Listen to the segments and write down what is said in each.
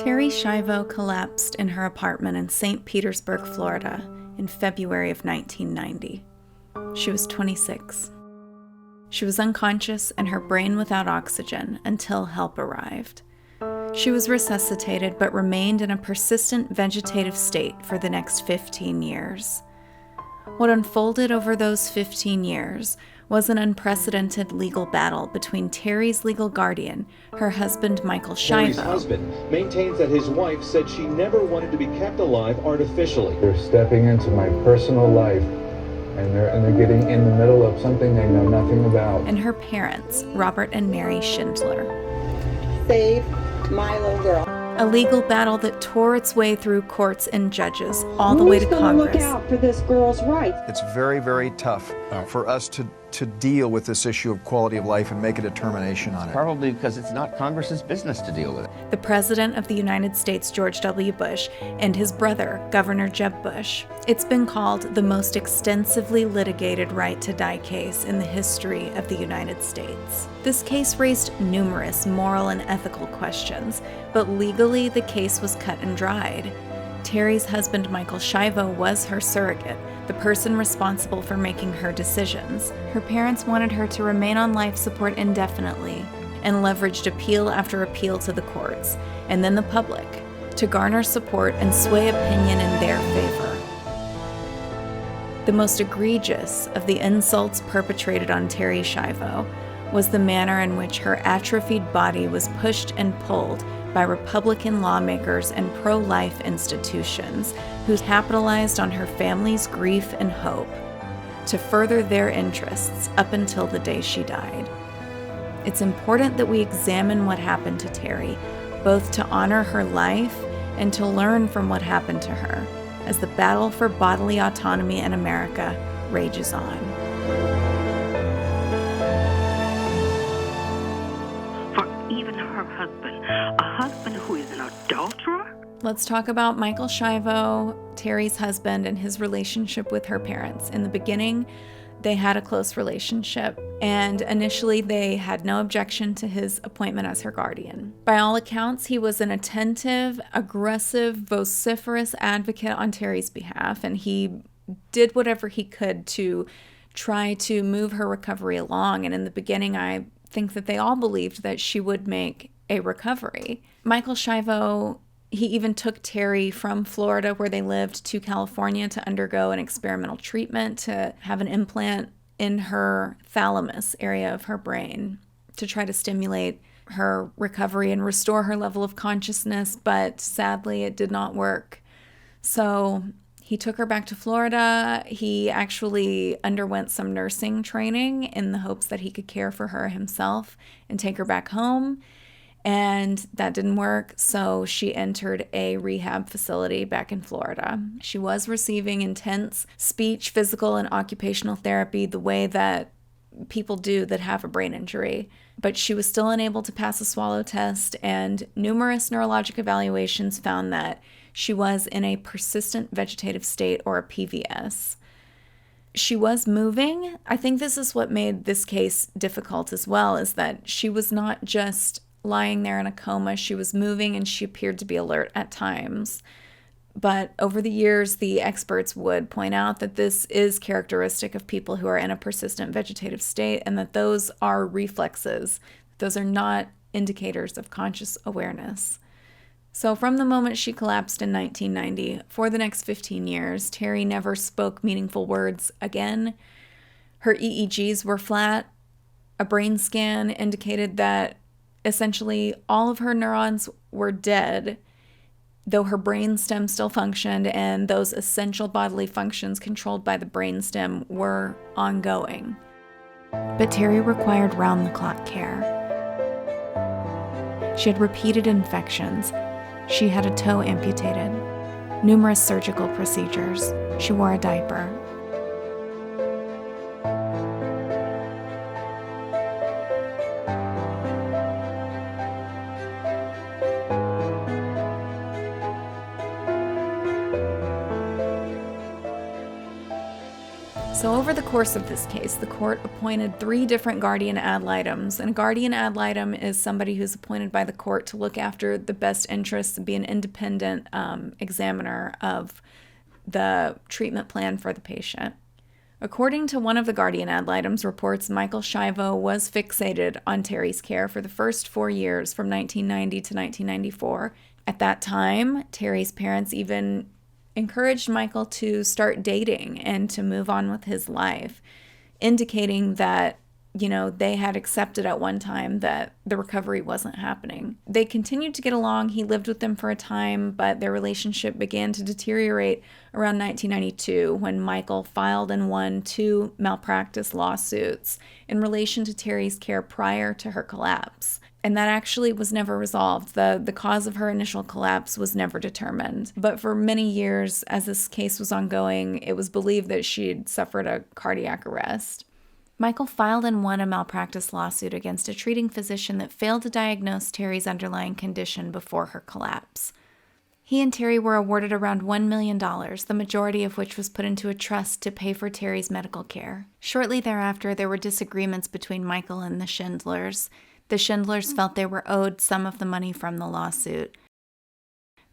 Terri Schiavo collapsed in her apartment in Saint Petersburg, Florida, in February of 1990. She was 26. She was unconscious and her brain without oxygen until help arrived. She was resuscitated but remained in a persistent vegetative state for the next 15 years. What unfolded over those 15 years was an unprecedented legal battle between Terri's legal guardian, her husband Michael Schiavo. Terri's husband maintains that his wife said she never wanted to be kept alive artificially. They're stepping into my personal life, and they're getting in the middle of something they know nothing about. And her parents, Robert and Mary Schindler. Save my little girl. A legal battle that tore its way through courts and judges all the way to Congress. Look out for this girl's rights. It's very, very tough for us to deal with this issue of quality of life and make a determination on it. Probably because it's not Congress's business to deal with it. The President of the United States, George W. Bush, and his brother, Governor Jeb Bush. It's been called the most extensively litigated right-to-die case in the history of the United States. This case raised numerous moral and ethical questions, but legally the case was cut and dried. Terri's husband, Michael Schiavo, was her surrogate, the person responsible for making her decisions. Her parents wanted her to remain on life support indefinitely and leveraged appeal after appeal to the courts, and then the public, to garner support and sway opinion in their favor. The most egregious of the insults perpetrated on Terri Schiavo was the manner in which her atrophied body was pushed and pulled by Republican lawmakers and pro-life institutions who capitalized on her family's grief and hope to further their interests up until the day she died. It's important that we examine what happened to Terri, both to honor her life and to learn from what happened to her, as the battle for bodily autonomy in America rages on. A husband who is an adulterer? Let's talk about Michael Schiavo, Terri's husband, and his relationship with her parents. In the beginning, they had a close relationship, and initially they had no objection to his appointment as her guardian. By all accounts, he was an attentive, aggressive, vociferous advocate on Terri's behalf, and he did whatever he could to try to move her recovery along. And in the beginning, I think that they all believed that she would make a recovery. Michael Schiavo, he even took Terri from Florida, where they lived, to California to undergo an experimental treatment to have an implant in her thalamus area of her brain to try to stimulate her recovery and restore her level of consciousness, but sadly it did not work. So he took her back to Florida. He actually underwent some nursing training in the hopes that he could care for her himself and take her back home. And that didn't work, so she entered a rehab facility back in Florida. She was receiving intense speech, physical, and occupational therapy the way that people do that have a brain injury. But she was still unable to pass a swallow test, and numerous neurologic evaluations found that she was in a persistent vegetative state, or a PVS. She was moving. I think this is what made this case difficult as well, is that she was not just lying there in a coma. She was moving and she appeared to be alert at times. But over the years, the experts would point out that this is characteristic of people who are in a persistent vegetative state, and that those are reflexes. Those are not indicators of conscious awareness. So from the moment she collapsed in 1990, for the next 15 years, Terri never spoke meaningful words again. Her EEGs were flat. A brain scan indicated that essentially all of her neurons were dead, though her brainstem still functioned, and those essential bodily functions controlled by the brainstem were ongoing. But Terri required round-the-clock care. She had repeated infections. She had a toe amputated. Numerous surgical procedures. She wore a diaper. So over the course of this case, the court appointed 3 different guardian ad litems. And a guardian ad litem is somebody who's appointed by the court to look after the best interests and be an independent examiner of the treatment plan for the patient. According to one of the guardian ad litems reports, Michael Schiavo was fixated on Terri's care for the first 4 years from 1990 to 1994. At that time, Terri's parents even encouraged Michael to start dating and to move on with his life, indicating that, they had accepted at one time that the recovery wasn't happening. They continued to get along. He lived with them for a time, but their relationship began to deteriorate around 1992 when Michael filed and won 2 malpractice lawsuits in relation to Terri's care prior to her collapse. And that actually was never resolved. The cause of her initial collapse was never determined. But for many years, as this case was ongoing, it was believed that she'd suffered a cardiac arrest. Michael filed and won a malpractice lawsuit against a treating physician that failed to diagnose Terri's underlying condition before her collapse. He and Terri were awarded around $1 million, the majority of which was put into a trust to pay for Terri's medical care. Shortly thereafter, there were disagreements between Michael and the Schindlers. The Schindlers felt they were owed some of the money from the lawsuit.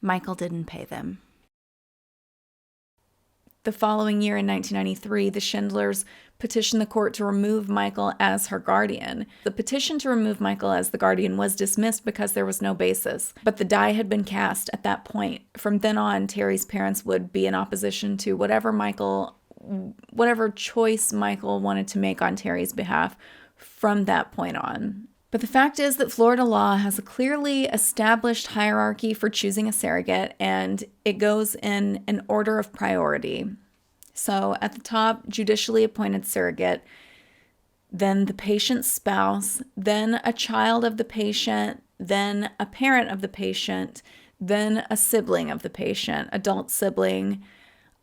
Michael didn't pay them. The following year in 1993, the Schindlers petitioned the court to remove Michael as her guardian. The petition to remove Michael as the guardian was dismissed because there was no basis, but the die had been cast at that point. From then on, Terri's parents would be in opposition to whatever choice Michael wanted to make on Terri's behalf from that point on. But the fact is that Florida law has a clearly established hierarchy for choosing a surrogate, and it goes in an order of priority. So at the top, judicially appointed surrogate, then the patient's spouse, then a child of the patient, then a parent of the patient, then a sibling of the patient, adult sibling,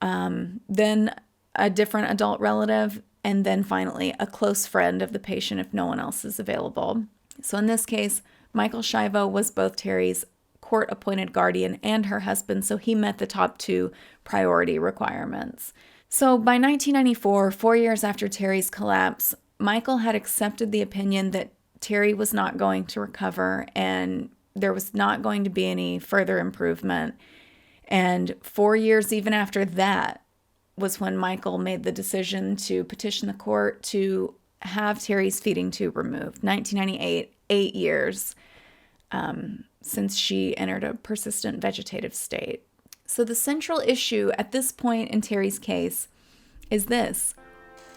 then a different adult relative, and then finally a close friend of the patient if no one else is available. So in this case, Michael Schiavo was both Terri's court-appointed guardian and her husband, so he met the top 2 priority requirements. So by 1994, 4 years after Terri's collapse, Michael had accepted the opinion that Terri was not going to recover and there was not going to be any further improvement. And 4 years even after that was when Michael made the decision to petition the court to have Terri's feeding tube removed. 1998, 8 years since she entered a persistent vegetative state. So the central issue at this point in Terri's case is this: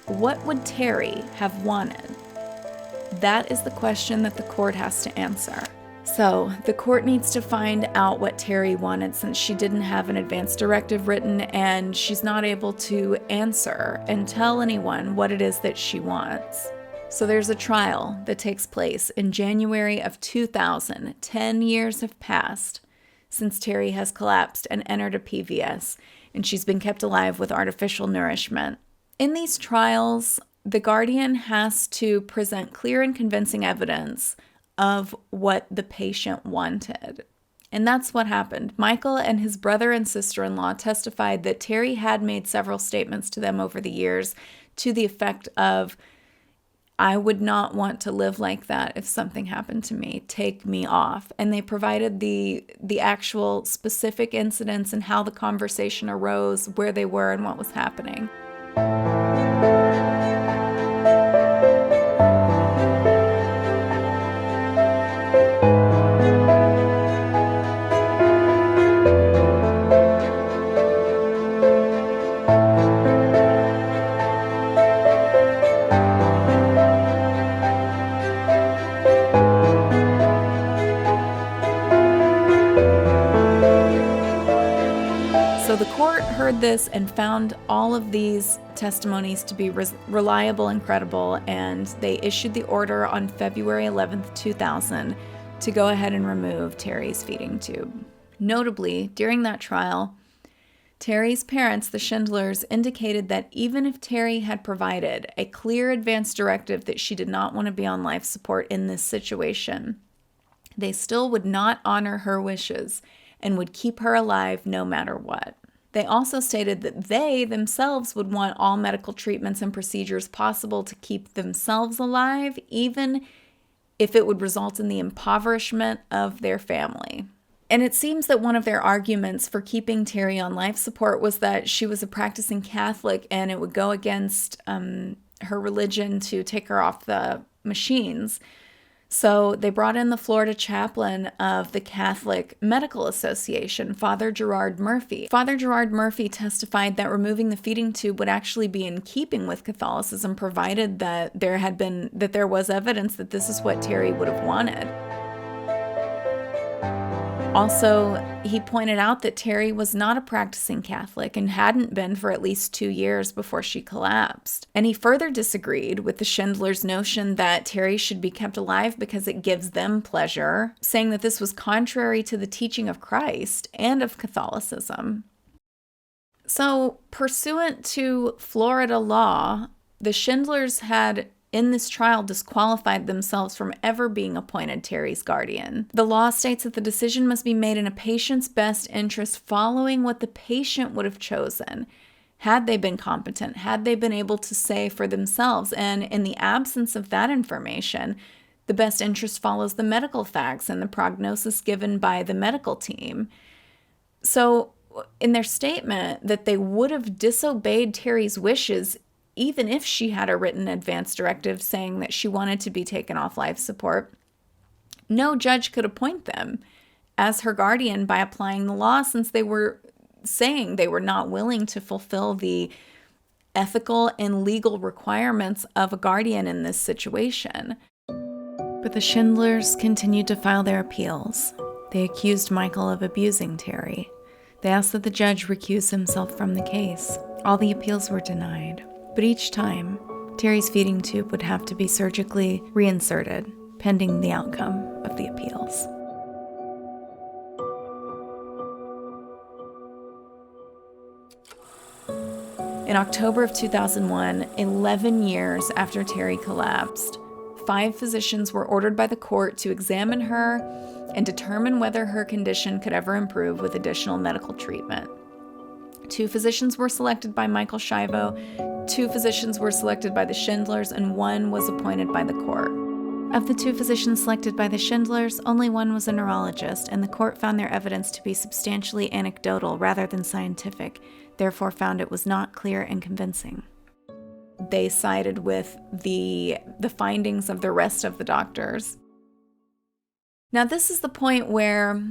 what would Terri have wanted? That is the question that the court has to answer. So the court needs to find out what Terri wanted, since she didn't have an advance directive written and she's not able to answer and tell anyone what it is that she wants. So there's a trial that takes place in January of 2000. 10 years have passed since Terri has collapsed and entered a PVS, and she's been kept alive with artificial nourishment. In these trials, the guardian has to present clear and convincing evidence of what the patient wanted. And that's what happened. Michael and his brother and sister-in-law testified that Terri had made several statements to them over the years to the effect of, "I would not want to live like that if something happened to me. Take me off." And they provided the actual specific incidents and how the conversation arose, where they were, and what was happening. So the court heard this and found all of these testimonies to be reliable and credible, and they issued the order on February 11th, 2000 to go ahead and remove Terri's feeding tube. Notably, during that trial, Terri's parents, the Schindlers, indicated that even if Terri had provided a clear advance directive that she did not want to be on life support in this situation, they still would not honor her wishes and would keep her alive no matter what. They also stated that they themselves would want all medical treatments and procedures possible to keep themselves alive, even if it would result in the impoverishment of their family. And it seems that one of their arguments for keeping Terri on life support was that she was a practicing Catholic and it would go against her religion to take her off the machines. So they brought in the Florida chaplain of the Catholic Medical Association, Father Gerard Murphy. Father Gerard Murphy testified that removing the feeding tube would actually be in keeping with Catholicism, provided that there was evidence that this is what Terri would have wanted. Also, he pointed out that Terri was not a practicing Catholic and hadn't been for at least 2 years before she collapsed. And he further disagreed with the Schindlers' notion that Terri should be kept alive because it gives them pleasure, saying that this was contrary to the teaching of Christ and of Catholicism. So, pursuant to Florida law, the Schindlers had in this trial disqualified themselves from ever being appointed Terri's guardian. The law states that the decision must be made in a patient's best interest following what the patient would have chosen, had they been competent, had they been able to say for themselves. And in the absence of that information, the best interest follows the medical facts and the prognosis given by the medical team. So in their statement that they would have disobeyed Terri's wishes even if she had a written advance directive saying that she wanted to be taken off life support, no judge could appoint them as her guardian by applying the law, since they were saying they were not willing to fulfill the ethical and legal requirements of a guardian in this situation. But the Schindlers continued to file their appeals. They accused Michael of abusing Terri. They asked that the judge recuse himself from the case. All the appeals were denied. But each time, Terri's feeding tube would have to be surgically reinserted, pending the outcome of the appeals. In October of 2001, 11 years after Terri collapsed, 5 physicians were ordered by the court to examine her and determine whether her condition could ever improve with additional medical treatment. 2 physicians were selected by Michael Schiavo, 2 physicians were selected by the Schindlers, and 1 was appointed by the court. Of the 2 physicians selected by the Schindlers, only 1 was a neurologist, and the court found their evidence to be substantially anecdotal rather than scientific, therefore found it was not clear and convincing. They sided with the findings of the rest of the doctors. Now, this is the point where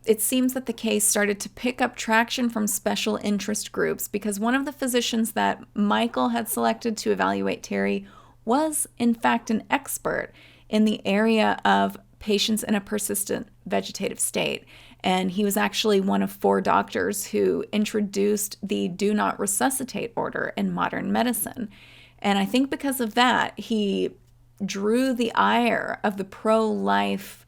it seems that the case started to pick up traction from special interest groups, because one of the physicians that Michael had selected to evaluate Terri was, in fact, an expert in the area of patients in a persistent vegetative state. And he was actually one of 4 doctors who introduced the do not resuscitate order in modern medicine. And I think because of that, he drew the ire of the pro-life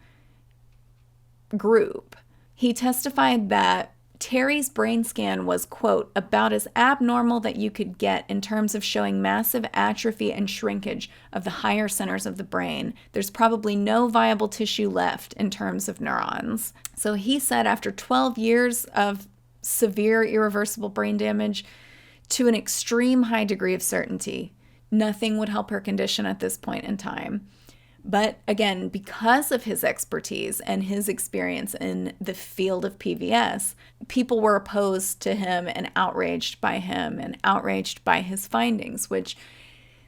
group. He testified that Terri's brain scan was, quote, about as abnormal that you could get in terms of showing massive atrophy and shrinkage of the higher centers of the brain. There's probably no viable tissue left in terms of neurons. So he said after 12 years of severe irreversible brain damage to an extreme high degree of certainty, nothing would help her condition at this point in time. But again, because of his expertise and his experience in the field of PVS, people were opposed to him and outraged by him and outraged by his findings, which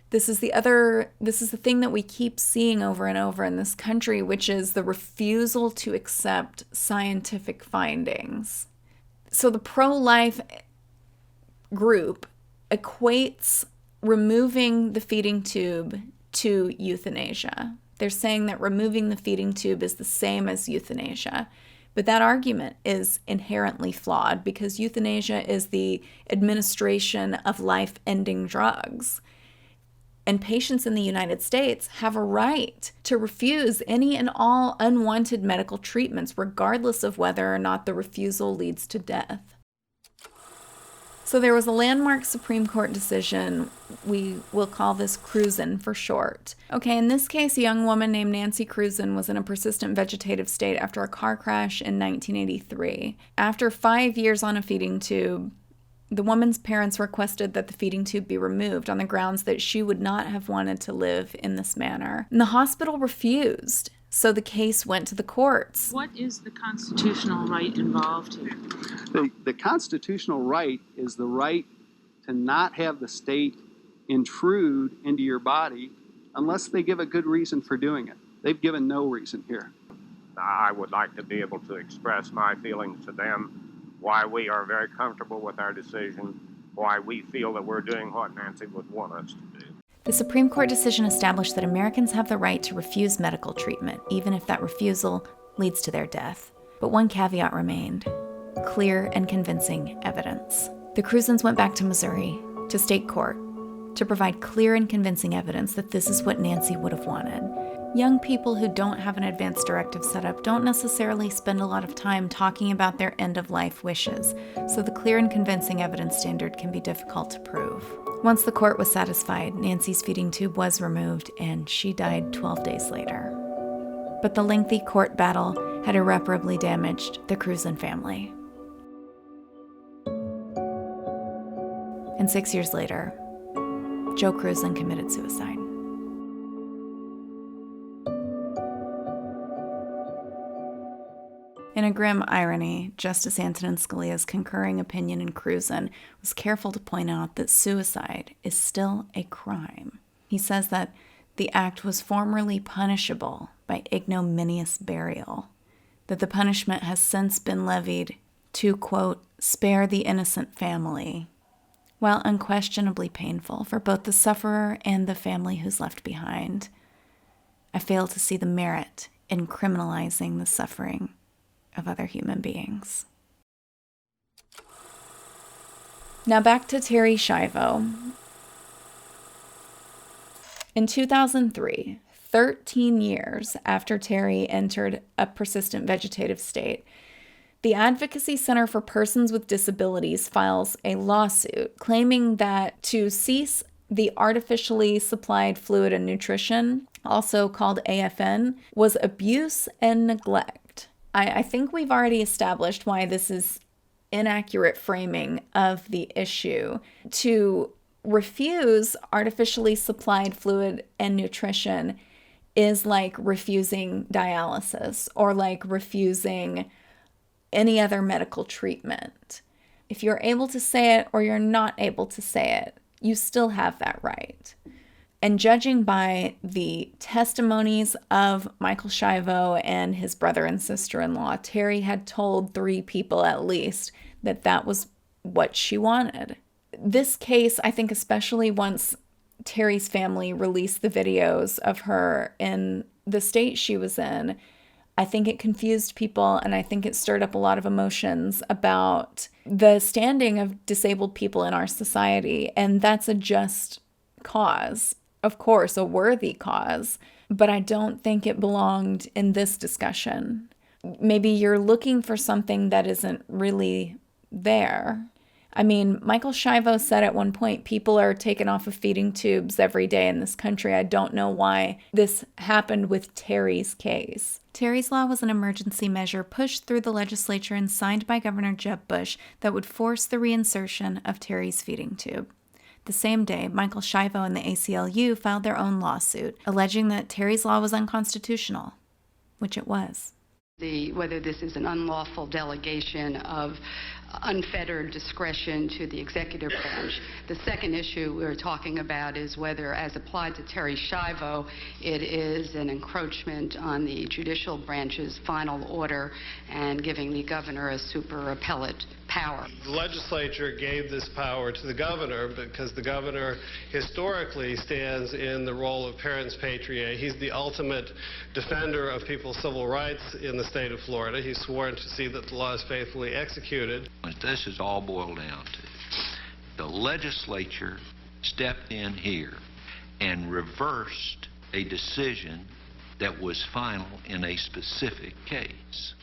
this is the thing that we keep seeing over and over in this country, which is the refusal to accept scientific findings. So the pro-life group equates removing the feeding tube to euthanasia. They're saying that removing the feeding tube is the same as euthanasia. But that argument is inherently flawed, because euthanasia is the administration of life-ending drugs. And patients in the United States have a right to refuse any and all unwanted medical treatments, regardless of whether or not the refusal leads to death. So there was a landmark Supreme Court decision. We will call this Cruzen for short. Okay, in this case, a young woman named Nancy Cruzen was in a persistent vegetative state after a car crash in 1983. After 5 years on a feeding tube, the woman's parents requested that the feeding tube be removed on the grounds that she would not have wanted to live in this manner. And the hospital refused, so the case went to the courts. What is the constitutional right involved here? The constitutional right is the right to not have the state intrude into your body unless they give a good reason for doing it. They've given no reason here. I would like to be able to express my feelings to them, why we are very comfortable with our decision, why we feel that we're doing what Nancy would want us to do. The Supreme Court decision established that Americans have the right to refuse medical treatment, even if that refusal leads to their death. But one caveat remained: clear and convincing evidence. The Cruzens went back to Missouri, to state court, to provide clear and convincing evidence that this is what Nancy would have wanted. Young people who don't have an advance directive set up don't necessarily spend a lot of time talking about their end-of-life wishes, so the clear and convincing evidence standard can be difficult to prove. Once the court was satisfied, Nancy's feeding tube was removed, and she died 12 days later. But the lengthy court battle had irreparably damaged the Cruzen family. And 6 years later, Joe Cruzen committed suicide. In a grim irony, Justice Antonin Scalia's concurring opinion in Cruzen was careful to point out that suicide is still a crime. He says that the act was formerly punishable by ignominious burial, that the punishment has since been levied to, quote, spare the innocent family, while unquestionably painful for both the sufferer and the family who's left behind. I fail to see the merit in criminalizing the suffering of other human beings. Now back to Terri Schiavo. In 2003, 13 years after Terri entered a persistent vegetative state, the Advocacy Center for Persons with Disabilities files a lawsuit claiming that to cease the artificially supplied fluid and nutrition, also called AFN, was abuse and neglect. I think we've already established why this is inaccurate framing of the issue. To refuse artificially supplied fluid and nutrition is like refusing dialysis or like refusing any other medical treatment. If you're able to say it or you're not able to say it, you still have that right. And judging by the testimonies of Michael Schiavo and his brother and sister-in-law, Terri had told 3 people at least that that was what she wanted. This case, I think especially once Terri's family released the videos of her in the state she was in, I think it confused people, and I think it stirred up a lot of emotions about the standing of disabled people in our society, and that's a just cause. Of course, a worthy cause, but I don't think it belonged in this discussion. Maybe you're looking for something that isn't really there. I mean, Michael Schiavo said at one point, people are taken off of feeding tubes every day in this country. I don't know why this happened with Terri's case. Terri's law was an emergency measure pushed through the legislature and signed by Governor Jeb Bush that would force the reinsertion of Terri's feeding tube. The same day, Michael Schiavo and the ACLU filed their own lawsuit, alleging that Terri's law was unconstitutional, which it was. Whether this is an unlawful delegation of unfettered discretion to the executive branch. The second issue we're talking about is whether, as applied to Terri Schiavo, it is an encroachment on the judicial branch's final order and giving the governor a super appellate power. The legislature gave this power to the governor because the governor historically stands in the role of parens patriae. He's the ultimate defender of people's civil rights in the state of Florida. He's sworn to see that the law is faithfully executed. What this is all boiled down to, the legislature stepped in here and reversed a decision that was final in a specific case.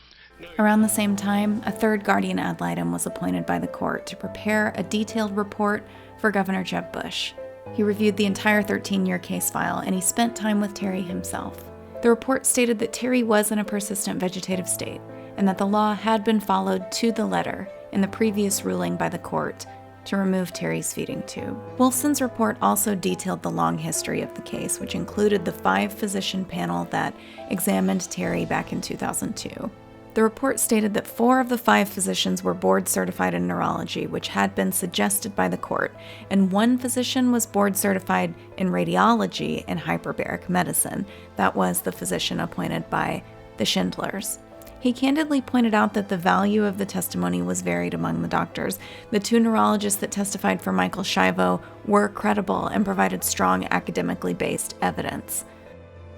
Around the same time, a third guardian ad litem was appointed by the court to prepare a detailed report for Governor Jeb Bush. He reviewed the entire 13-year case file, and he spent time with Terri himself. The report stated that Terri was in a persistent vegetative state, and that the law had been followed to the letter in the previous ruling by the court to remove Terri's feeding tube. Wolfson's report also detailed the long history of the case, which included the 5-physician panel that examined Terri back in 2002. The report stated that 4 of the 5 physicians were board-certified in neurology, which had been suggested by the court, and 1 physician was board-certified in radiology and hyperbaric medicine. That was the physician appointed by the Schindlers. He candidly pointed out that the value of the testimony was varied among the doctors. The 2 neurologists that testified for Michael Schiavo were credible and provided strong academically based evidence.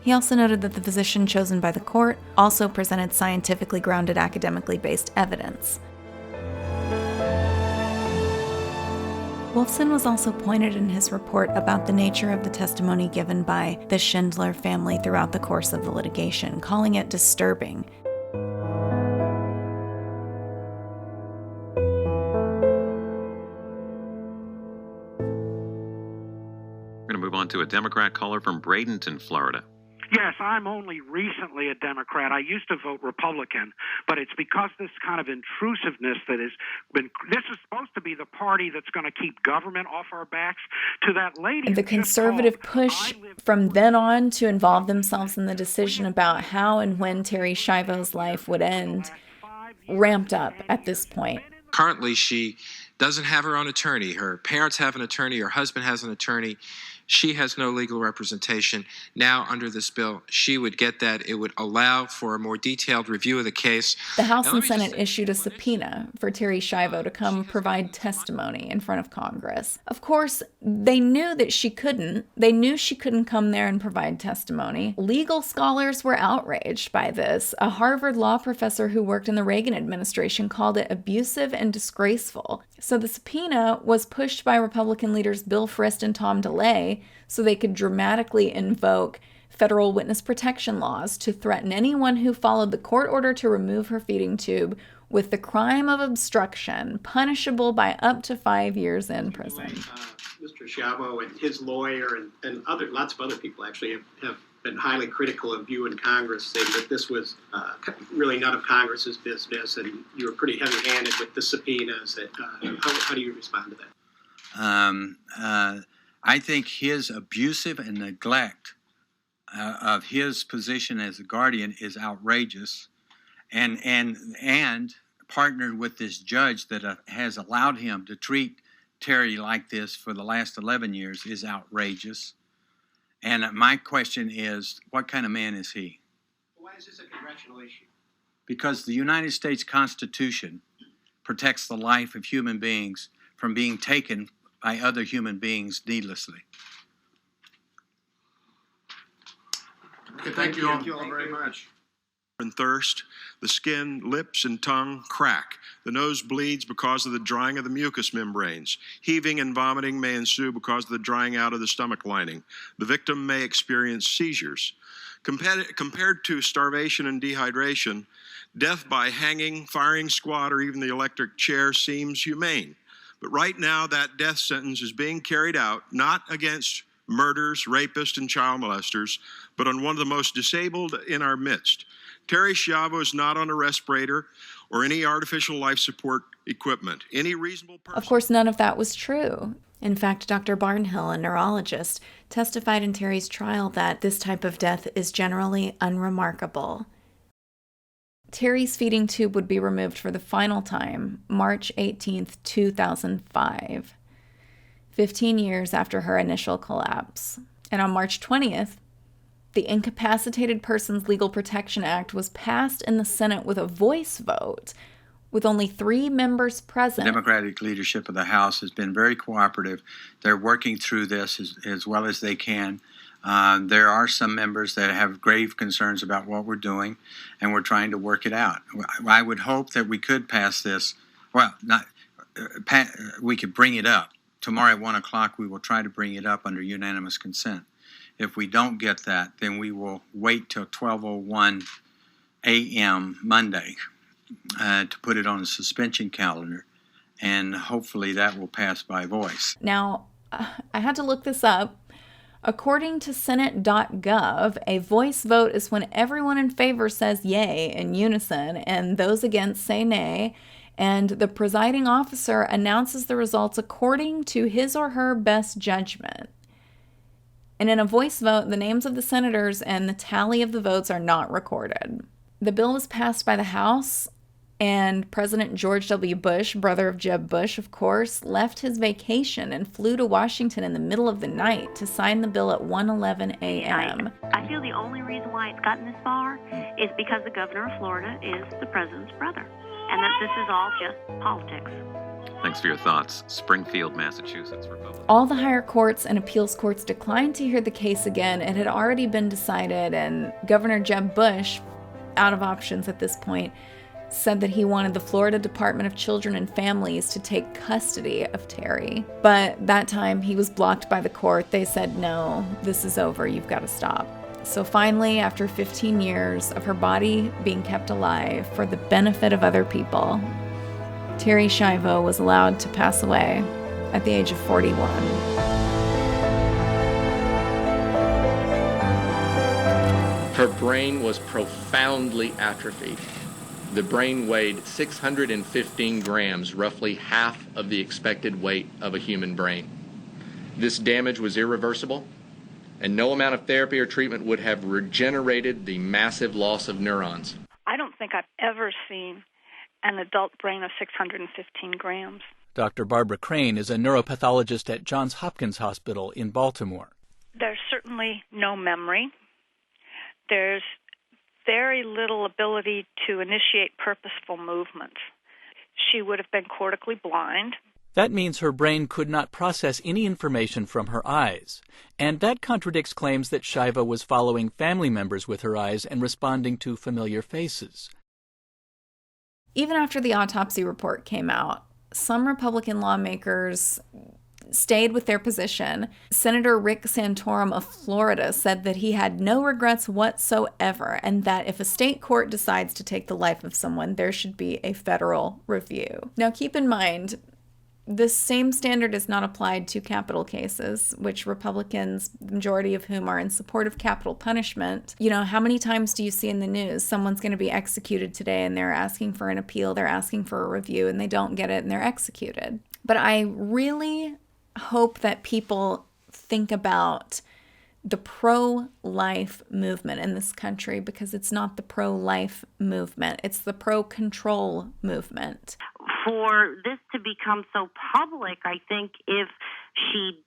He also noted that the physician chosen by the court also presented scientifically grounded, academically based evidence. Wolfson was also pointed in his report about the nature of the testimony given by the Schindler family throughout the course of the litigation, calling it disturbing. We're going to move on to a Democrat caller from Bradenton, Florida. Yes, I'm only recently a Democrat. I used to vote Republican, but it's because this kind of intrusiveness that has been, this is supposed to be the party that's going to keep government off our backs. To that lady, the conservative push from then on to involve themselves in the decision about how and when Terri Schiavo's life would end ramped up at this point. Currently, she doesn't have her own attorney. Her parents have an attorney. Her husband has an attorney. She has no legal representation. Now, under this bill, she would get that. It would allow for a more detailed review of the case. The House and Senate issued a subpoena for Terri Schiavo to come provide testimony in front of Congress. Of course, they knew that she couldn't. They knew she couldn't come there and provide testimony. Legal scholars were outraged by this. A Harvard law professor who worked in the Raeden administration called it abusive and disgraceful. So the subpoena was pushed by Republican leaders Bill Frist and Tom DeLay so they could dramatically invoke federal witness protection laws to threaten anyone who followed the court order to remove her feeding tube with the crime of obstruction, punishable by up to 5 years in prison. Mr. Schiavo and his lawyer and lots of other people actually have been highly critical of you in Congress, saying that this was really none of Congress's business, and you were pretty heavy-handed with the subpoenas. How do you respond to that? I think his abusive and neglect of his position as a guardian is outrageous, and partnered with this judge that has allowed him to treat Terri like this for the last 11 years is outrageous. And my question is, what kind of man is he? Why is this a congressional issue? Because the United States Constitution protects the life of human beings from being taken by other human beings needlessly. Okay, thank you all very much. And thirst, the skin, lips, and tongue crack. The nose bleeds because of the drying of the mucous membranes. Heaving and vomiting may ensue because of the drying out of the stomach lining. The victim may experience seizures. Compared to starvation and dehydration, death by hanging, firing squad, or even the electric chair seems humane. But right now, that death sentence is being carried out not against murderers, rapists, and child molesters, but on one of the most disabled in our midst. Terri Schiavo is not on a respirator or any artificial life support equipment. Any reasonable person... Of course, none of that was true. In fact, Dr. Barnhill, a neurologist, testified in Terri's trial that this type of death is generally unremarkable. Terri's feeding tube would be removed for the final time, March 18th, 2005, 15 years after her initial collapse. And on March 20th, the Incapacitated Persons Legal Protection Act was passed in the Senate with a voice vote, with only 3 members present. The Democratic leadership of the House has been very cooperative. They're working through this as well as they can. There are some members that have grave concerns about what we're doing, and we're trying to work it out. I would hope that we could pass this. Well, we could bring it up. Tomorrow at 1 o'clock, we will try to bring it up under unanimous consent. If we don't get that, then we will wait till 12:01 a.m. Monday to put it on a suspension calendar, and hopefully that will pass by voice. Now, I had to look this up. According to Senate.gov, a voice vote is when everyone in favor says yay in unison and those against say nay, and the presiding officer announces the results according to his or her best judgment. And in a voice vote, the names of the senators and the tally of the votes are not recorded. The bill was passed by the House, and President George W. Bush, brother of Jeb Bush, of course, left his vacation and flew to Washington in the middle of the night to sign the bill at 1:11 a.m. I feel the only reason why it's gotten this far is because the governor of Florida is the president's brother, and that this is all just politics. Thanks for your thoughts. Springfield, Massachusetts, Republican. All the higher courts and appeals courts declined to hear the case again. It had already been decided, and Governor Jeb Bush, out of options at this point, said that he wanted the Florida Department of Children and Families to take custody of Terri. But that time he was blocked by the court. They said, no, this is over, you've got to stop. So finally, after 15 years of her body being kept alive for the benefit of other people, Terri Schiavo was allowed to pass away at the age of 41. Her brain was profoundly atrophied. The brain weighed 615 grams, roughly half of the expected weight of a human brain. This damage was irreversible, and no amount of therapy or treatment would have regenerated the massive loss of neurons. I don't think I've ever seen an adult brain of 615 grams. Dr. Barbara Crane is a neuropathologist at Johns Hopkins Hospital in Baltimore. There's certainly no memory. There's very little ability to initiate purposeful movements. She would have been cortically blind. That means her brain could not process any information from her eyes, and that contradicts claims that Schiavo was following family members with her eyes and responding to familiar faces. Even after the autopsy report came out, some Republican lawmakers stayed with their position. Senator Rick Santorum of Florida said that he had no regrets whatsoever, and that if a state court decides to take the life of someone, there should be a federal review. Now, keep in mind, this same standard is not applied to capital cases, which Republicans, the majority of whom are in support of capital punishment. You know, how many times do you see in the news someone's going to be executed today and they're asking for an appeal, they're asking for a review, and they don't get it and they're executed? But I really hope that people think about the pro-life movement in this country, because it's not the pro-life movement, it's the pro-control movement. For this to become so public, I think if she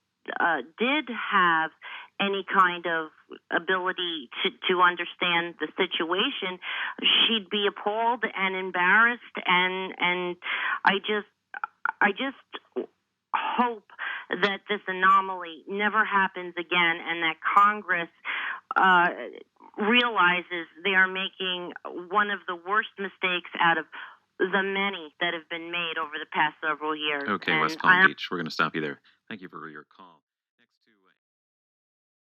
did have any kind of ability to understand the situation, she'd be appalled and embarrassed, and I just hope that this anomaly never happens again, and that Congress realizes they are making one of the worst mistakes out of the many that have been made over the past several years. Okay, West Palm Beach, we're going to stop you there. Thank you for your call.